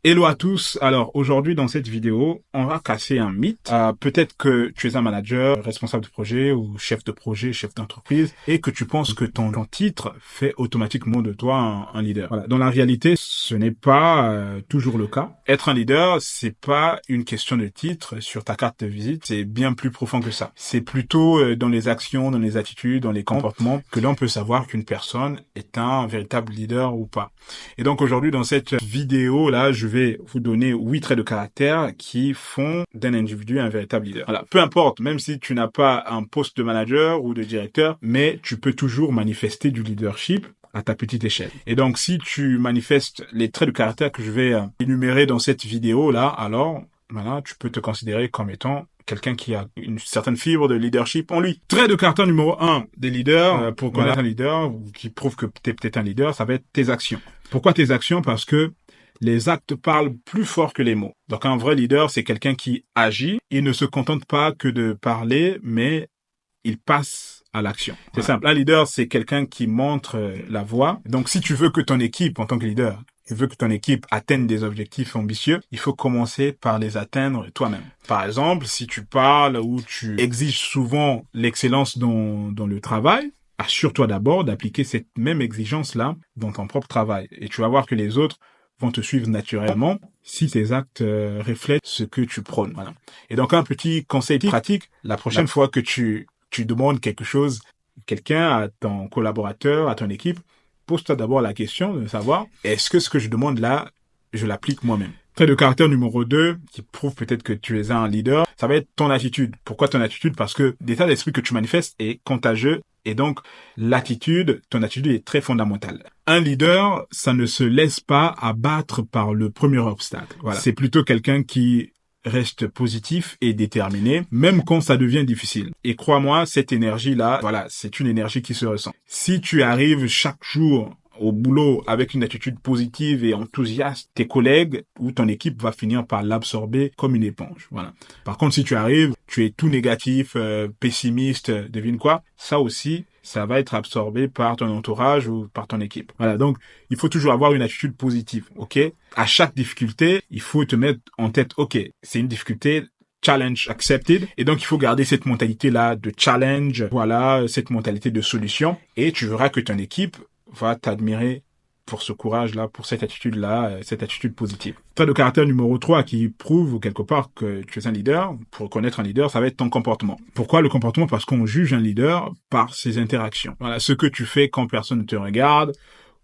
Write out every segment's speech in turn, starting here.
Hello à tous. Alors aujourd'hui dans cette vidéo, on va casser un mythe. Peut-être que tu es un manager, responsable de projet ou chef de projet, chef d'entreprise et que tu penses que ton titre fait automatiquement de toi un leader. Voilà. Dans la réalité, ce n'est pas toujours le cas. Être un leader, c'est pas une question de titre sur ta carte de visite, c'est bien plus profond que ça. C'est plutôt dans les actions, dans les attitudes, dans les comportements que l'on peut savoir qu'une personne est un véritable leader ou pas. Et donc aujourd'hui dans cette vidéo là, je vais vous donner 8 traits de caractère qui font d'un individu un véritable leader. Voilà, peu importe, même si tu n'as pas un poste de manager ou de directeur, mais tu peux toujours manifester du leadership à ta petite échelle. Et donc, si tu manifestes les traits de caractère que je vais énumérer dans cette vidéo-là, alors, voilà, tu peux te considérer comme étant quelqu'un qui a une certaine fibre de leadership en lui. Trait de caractère numéro 1 des leaders, pour connaître un leader, ou qui prouve que tu es peut-être un leader, ça va être tes actions. Pourquoi tes actions? Parce que les actes parlent plus fort que les mots. Donc un vrai leader, c'est quelqu'un qui agit. Il ne se contente pas que de parler, mais il passe à l'action. C'est simple. Un leader, c'est quelqu'un qui montre la voie. Donc si tu veux que ton équipe, en tant que leader, tu veux que ton équipe atteigne des objectifs ambitieux, il faut commencer par les atteindre toi-même. Par exemple, si tu parles ou tu exiges souvent l'excellence dans le travail, assure-toi d'abord d'appliquer cette même exigence-là dans ton propre travail. Et tu vas voir que les autres vont te suivre naturellement si tes actes reflètent ce que tu prônes. Voilà. Et donc, un petit conseil pratique, la prochaine fois que tu demandes quelque chose, quelqu'un, à ton collaborateur, à ton équipe, pose-toi d'abord la question de savoir, est-ce que ce que je demande là, je l'applique moi-même? Trait de caractère numéro 2, qui prouve peut-être que tu es un leader, ça va être ton attitude. Pourquoi ton attitude? Parce que l'état d'esprit que tu manifestes est contagieux et donc l'attitude, ton attitude est très fondamentale. Un leader, ça ne se laisse pas abattre par le premier obstacle. Voilà. C'est plutôt quelqu'un qui reste positif et déterminé, même quand ça devient difficile. Et crois-moi, cette énergie-là, voilà, c'est une énergie qui se ressent. Si tu arrives chaque jour au boulot avec une attitude positive et enthousiaste, tes collègues ou ton équipe va finir par l'absorber comme une éponge. Voilà. Par contre, si tu arrives, tu es tout négatif, pessimiste, devine quoi, ça aussi, ça va être absorbé par ton entourage ou par ton équipe. Voilà, donc il faut toujours avoir une attitude positive, ok? À chaque difficulté, il faut te mettre en tête, ok, c'est une difficulté, challenge accepted. Et donc, il faut garder cette mentalité-là de challenge, voilà, cette mentalité de solution. Et tu verras que ton équipe va t'admirer pour ce courage-là, pour cette attitude-là, cette attitude positive. Trait de caractère numéro 3 qui prouve quelque part que tu es un leader, pour connaître un leader, ça va être ton comportement. Pourquoi le comportement? Parce qu'on juge un leader par ses interactions. Voilà, ce que tu fais quand personne ne te regarde,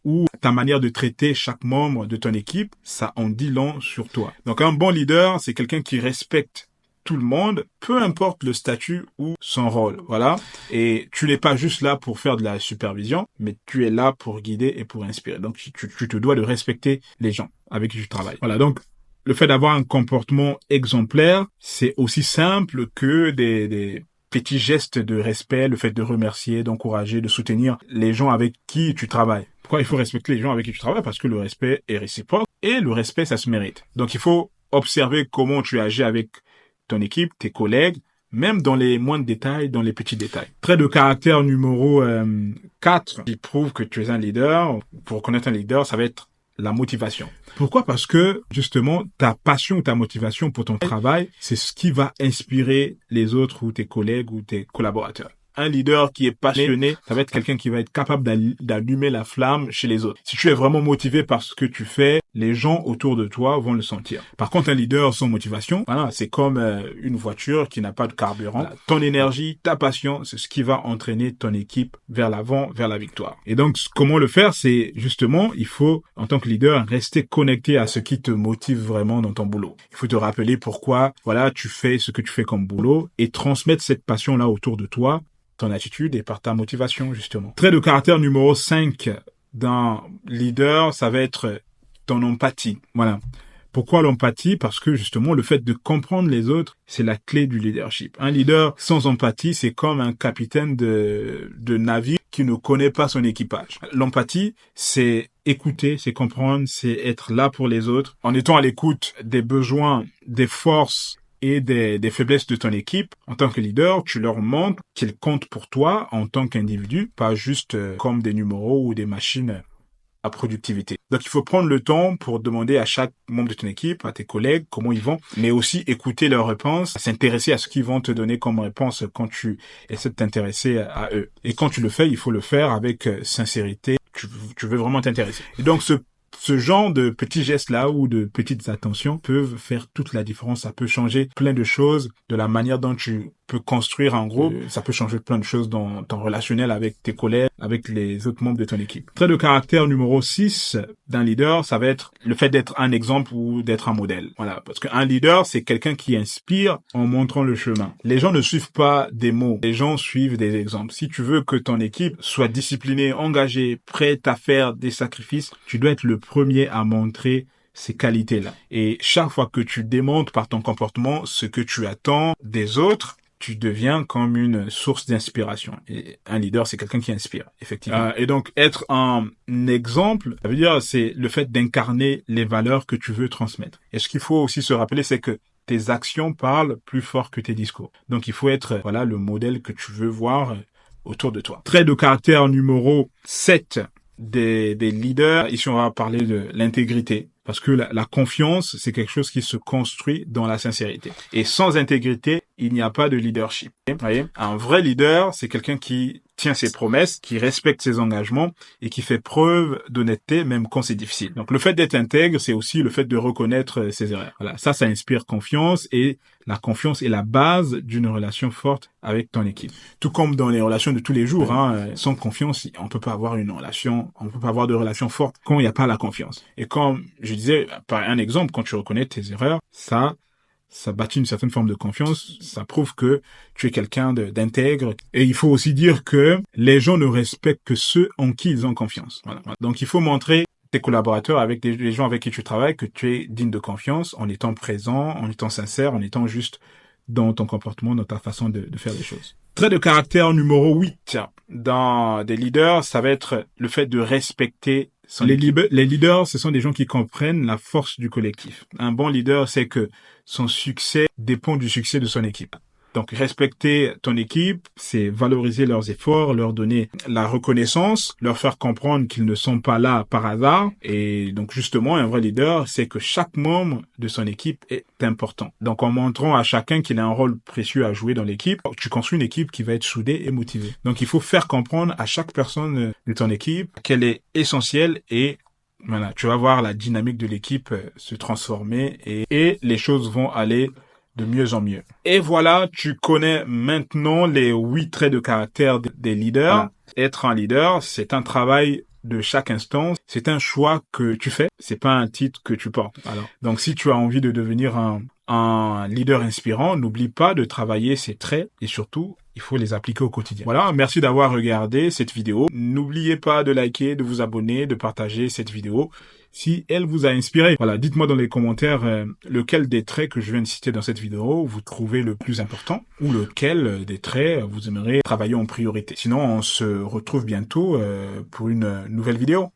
ou ta manière de traiter chaque membre de ton équipe, ça en dit long sur toi. Donc un bon leader, c'est quelqu'un qui respecte tout le monde, peu importe le statut ou son rôle, voilà. Et tu n'es pas juste là pour faire de la supervision, mais tu es là pour guider et pour inspirer. Donc, tu te dois de respecter les gens avec qui tu travailles. Voilà, donc, le fait d'avoir un comportement exemplaire, c'est aussi simple que des petits gestes de respect, le fait de remercier, d'encourager, de soutenir les gens avec qui tu travailles. Pourquoi il faut respecter les gens avec qui tu travailles? Parce que le respect est réciproque et le respect, ça se mérite. Donc, il faut observer comment tu agis avec ton équipe, tes collègues, même dans les moindres détails, dans les petits détails. Trait de caractère numéro 4 qui prouve que tu es un leader. Pour reconnaître un leader, ça va être la motivation. Pourquoi? Parce que, justement, ta passion, ta motivation pour ton travail, c'est ce qui va inspirer les autres ou tes collègues ou tes collaborateurs. Un leader qui est passionné, ça va être quelqu'un qui va être capable d'allumer la flamme chez les autres. Si tu es vraiment motivé par ce que tu fais, les gens autour de toi vont le sentir. Par contre, un leader sans motivation, voilà, c'est comme une voiture qui n'a pas de carburant. Voilà. Ton énergie, ta passion, c'est ce qui va entraîner ton équipe vers l'avant, vers la victoire. Et donc, comment le faire? C'est justement, il faut, en tant que leader, rester connecté à ce qui te motive vraiment dans ton boulot. Il faut te rappeler pourquoi, voilà, tu fais ce que tu fais comme boulot et transmettre cette passion-là autour de toi, ton attitude et par ta motivation, justement. Trait de caractère numéro 5 d'un leader, ça va être ton empathie. Voilà. Pourquoi l'empathie? Parce que justement, le fait de comprendre les autres, c'est la clé du leadership. Un leader sans empathie, c'est comme un capitaine de navire qui ne connaît pas son équipage. L'empathie, c'est écouter, c'est comprendre, c'est être là pour les autres, en étant à l'écoute des besoins, des forces et des faiblesses de ton équipe. En tant que leader, tu leur montres qu'ils comptent pour toi en tant qu'individu, pas juste comme des numéros ou des machines la productivité. Donc, il faut prendre le temps pour demander à chaque membre de ton équipe, à tes collègues, comment ils vont, mais aussi écouter leurs réponses, s'intéresser à ce qu'ils vont te donner comme réponse quand tu essaies de t'intéresser à eux. Et quand tu le fais, il faut le faire avec sincérité. Tu veux vraiment t'intéresser. Et donc, ce genre de petits gestes-là ou de petites attentions peuvent faire toute la différence. Ça peut changer plein de choses de la manière dont tu peux construire un groupe. Ça peut changer plein de choses dans ton relationnel avec tes collègues, avec les autres membres de ton équipe. Trait de caractère numéro 6 d'un leader, ça va être le fait d'être un exemple ou d'être un modèle. Voilà. Parce qu'un leader, c'est quelqu'un qui inspire en montrant le chemin. Les gens ne suivent pas des mots. Les gens suivent des exemples. Si tu veux que ton équipe soit disciplinée, engagée, prête à faire des sacrifices, tu dois être le premier à montrer ces qualités-là. Et chaque fois que tu démontres par ton comportement ce que tu attends des autres, tu deviens comme une source d'inspiration. Et un leader, c'est quelqu'un qui inspire, effectivement. Et donc, être un exemple, ça veut dire, c'est le fait d'incarner les valeurs que tu veux transmettre. Et ce qu'il faut aussi se rappeler, c'est que tes actions parlent plus fort que tes discours. Donc, il faut être, voilà, le modèle que tu veux voir autour de toi. Trait de caractère numéro 7 des leaders. Ici, on va parler de l'intégrité. Parce que la confiance, c'est quelque chose qui se construit dans la sincérité. Et sans intégrité, il n'y a pas de leadership. Vous voyez? Un vrai leader, c'est quelqu'un qui tient ses promesses, qui respecte ses engagements et qui fait preuve d'honnêteté même quand c'est difficile. Donc le fait d'être intègre, c'est aussi le fait de reconnaître ses erreurs. Voilà, ça inspire confiance et la confiance est la base d'une relation forte avec ton équipe. Tout comme dans les relations de tous les jours, sans confiance, on peut pas avoir une relation, on peut pas avoir de relation forte quand il n'y a pas la confiance. Et comme je disais, par un exemple, quand tu reconnais tes erreurs, ça bâtit une certaine forme de confiance, ça prouve que tu es quelqu'un d'intègre. Et il faut aussi dire que les gens ne respectent que ceux en qui ils ont confiance. Voilà. Donc il faut montrer tes collaborateurs, avec les gens avec qui tu travailles, que tu es digne de confiance en étant présent, en étant sincère, en étant juste dans ton comportement, dans ta façon de faire les choses. Trait de caractère numéro 8 dans des leaders, ça va être le fait de respecter les leaders, ce sont des gens qui comprennent la force du collectif. Un bon leader, c'est que son succès dépend du succès de son équipe. Donc, respecter ton équipe, c'est valoriser leurs efforts, leur donner la reconnaissance, leur faire comprendre qu'ils ne sont pas là par hasard. Et donc, justement, un vrai leader, c'est que chaque membre de son équipe est important. Donc, en montrant à chacun qu'il a un rôle précieux à jouer dans l'équipe, tu construis une équipe qui va être soudée et motivée. Donc, il faut faire comprendre à chaque personne de ton équipe qu'elle est essentielle et voilà, tu vas voir la dynamique de l'équipe se transformer et les choses vont aller de mieux en mieux. Et voilà, tu connais maintenant les 8 traits de caractère des leaders. Voilà. Être un leader, c'est un travail de chaque instant. C'est un choix que tu fais. C'est pas un titre que tu portes. Alors, donc, si tu as envie de devenir un leader inspirant, n'oublie pas de travailler ces traits et surtout, il faut les appliquer au quotidien. Voilà, merci d'avoir regardé cette vidéo. N'oubliez pas de liker, de vous abonner, de partager cette vidéo si elle vous a inspiré. Voilà, dites-moi dans les commentaires lequel des traits que je viens de citer dans cette vidéo vous trouvez le plus important ou lequel des traits vous aimeriez travailler en priorité. Sinon, on se retrouve bientôt pour une nouvelle vidéo.